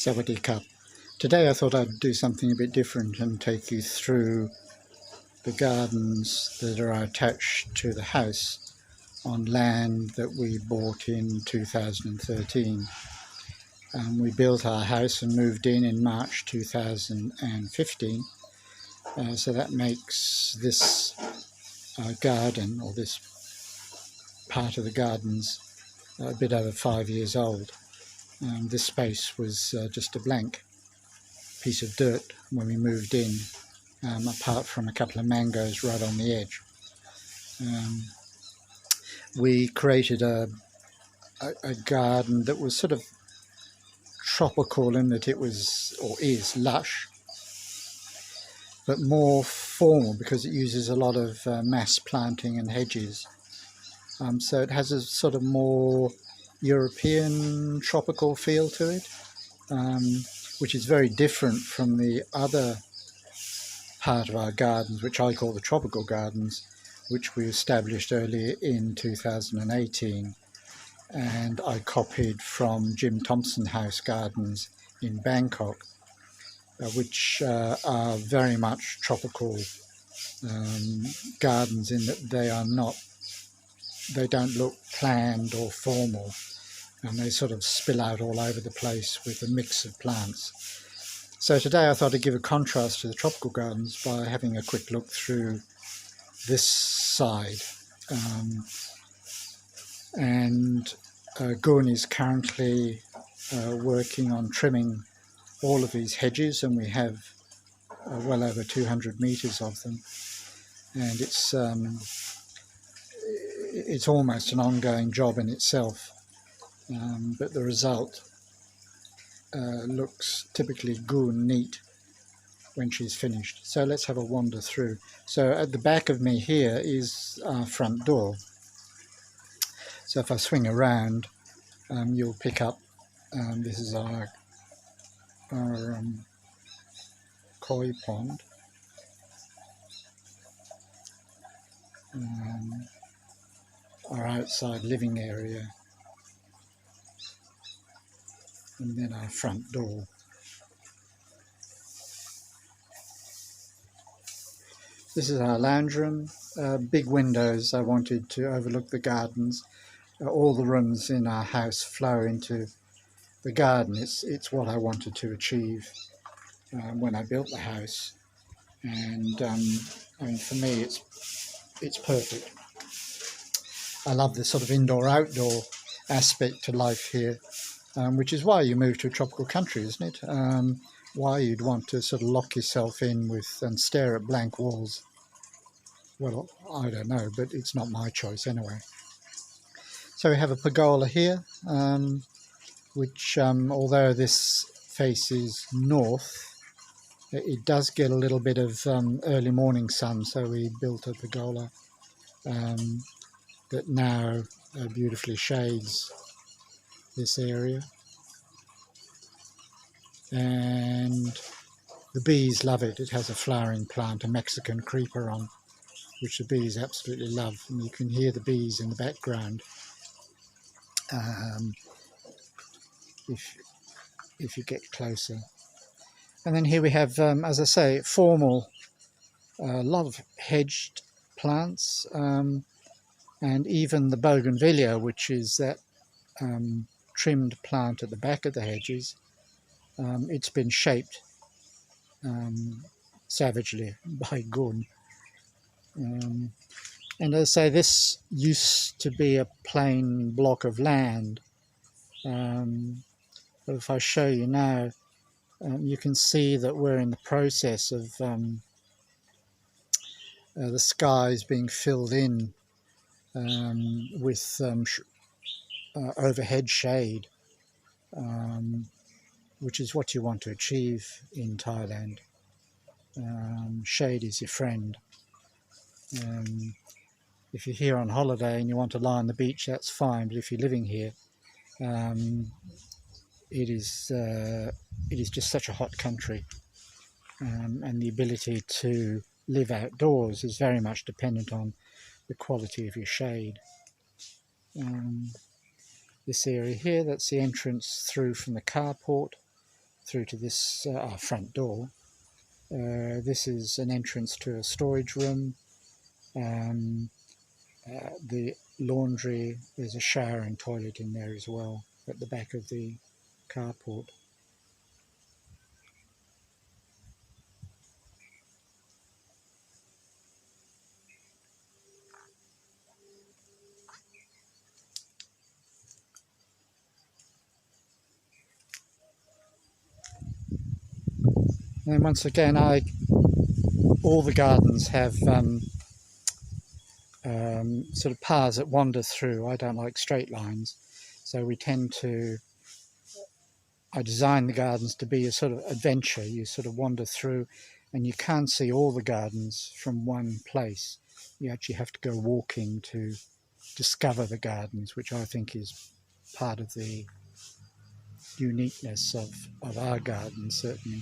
Sawadee Cup. Today I thought I'd do something a bit different and take you through the gardens that are attached to the house on land that we bought in 2013. We built our house and moved in March 2015, so that makes this garden, or this part of the gardens, a bit over 5 years old. This space was just a blank piece of dirt when we moved in, apart from a couple of mangoes right on the edge. We created a garden that was sort of tropical in that it was, or is, lush, but more formal because it uses a lot of mass planting and hedges. So it has a sort of more European tropical feel to it, which is very different from the other part of our gardens, which I call the tropical gardens, which we established earlier in 2018. And I copied from Jim Thompson House Gardens in Bangkok, which are very much tropical gardens in that they don't look planned or formal, and they sort of spill out all over the place with a mix of plants. So today I thought I'd give a contrast to the tropical gardens by having a quick look through this side. Gun is currently working on trimming all of these hedges, and we have well over 200 metres of them, and it's almost an ongoing job in itself, but the result looks typically good and neat when she's finished. So let's have a wander through. So at the back of me here is our front door. So if I swing around, you'll pick up, this is our koi pond. Our outside living area, and then our front door. This is our lounge room. Big windows I wanted to overlook the gardens. All the rooms in our house flow into the garden. It's what I wanted to achieve when I built the house, and I mean, for me it's perfect. I love this sort of indoor-outdoor aspect to life here, which is why you move to a tropical country, isn't it? Why you'd want to sort of lock yourself in and stare at blank walls. Well, I don't know, but it's not my choice anyway. So we have a pergola here, which, although this faces north, it does get a little bit of early morning sun, so we built a pergola that now beautifully shades this area. And the bees love it. It has a flowering plant, a Mexican creeper on, which the bees absolutely love. And you can hear the bees in the background if you get closer. And then here we have, as I say, formal, a lot of hedged plants, and even the bougainvillea, which is that trimmed plant at the back of the hedges. It's been shaped savagely by Gun. And as I say, this used to be a plain block of land, but if I show you now, you can see that we're in the process of the skies being filled in with overhead shade, which is what you want to achieve in Thailand. Shade is your friend. If you're here on holiday and you want to lie on the beach, that's fine, but if you're living here, it is just such a hot country, and the ability to live outdoors is very much dependent on the quality of your shade. This area here, that's the entrance through from the carport, through to this our front door. This is an entrance to a storage room. The laundry, there's a shower and toilet in there as well at the back of the carport. And once again, all the gardens have sort of paths that wander through. I don't like straight lines, so I design the gardens to be a sort of adventure. You sort of wander through and you can't see all the gardens from one place. You actually have to go walking to discover the gardens, which I think is part of the uniqueness of our garden, certainly.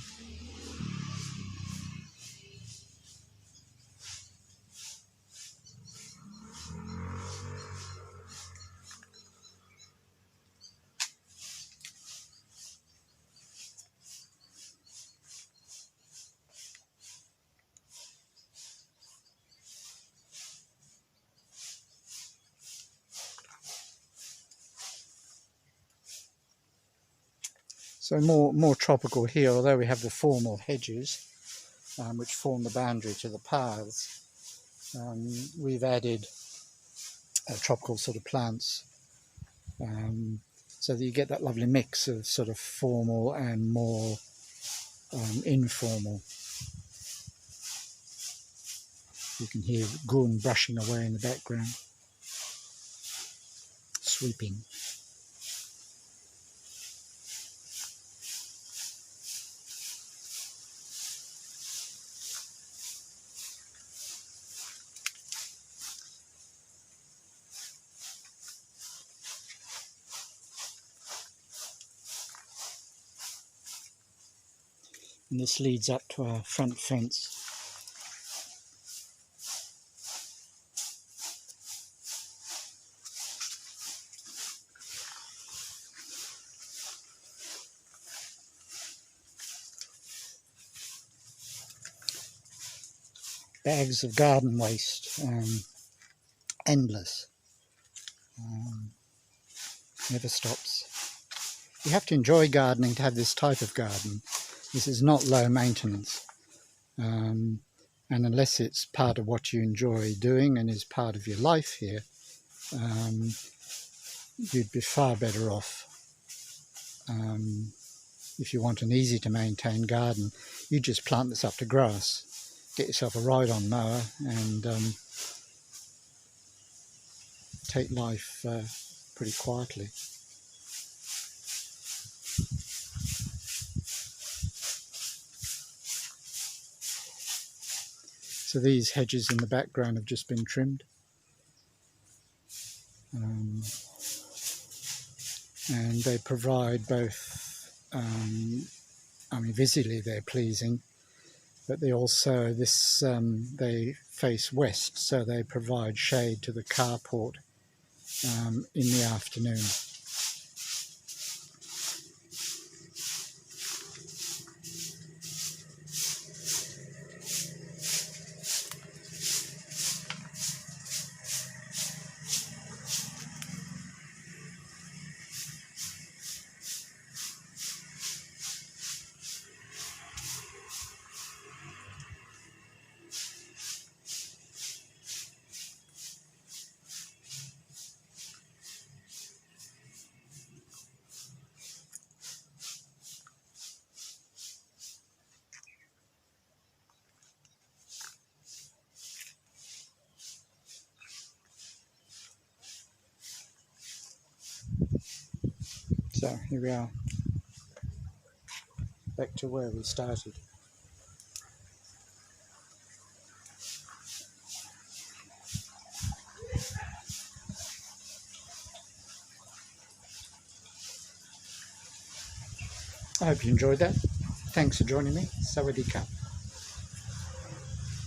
So more tropical here, although we have the formal hedges, which form the boundary to the paths. We've added tropical sort of plants, so that you get that lovely mix of sort of formal and more informal. You can hear goon brushing away in the background, sweeping. And this leads up to our front fence. Bags of garden waste, endless, never stops. You have to enjoy gardening to have this type of garden. This is not low maintenance, and unless it's part of what you enjoy doing and is part of your life here, you'd be far better off. If you want an easy to maintain garden, you just plant this up to grass, get yourself a ride-on mower and take life pretty quietly. So these hedges in the background have just been trimmed. And they provide both, visually they're pleasing, but they also, they face west, so they provide shade to the carport in the afternoon. So here we are, back to where we started. I hope you enjoyed that. Thanks for joining me. Sawadee ka.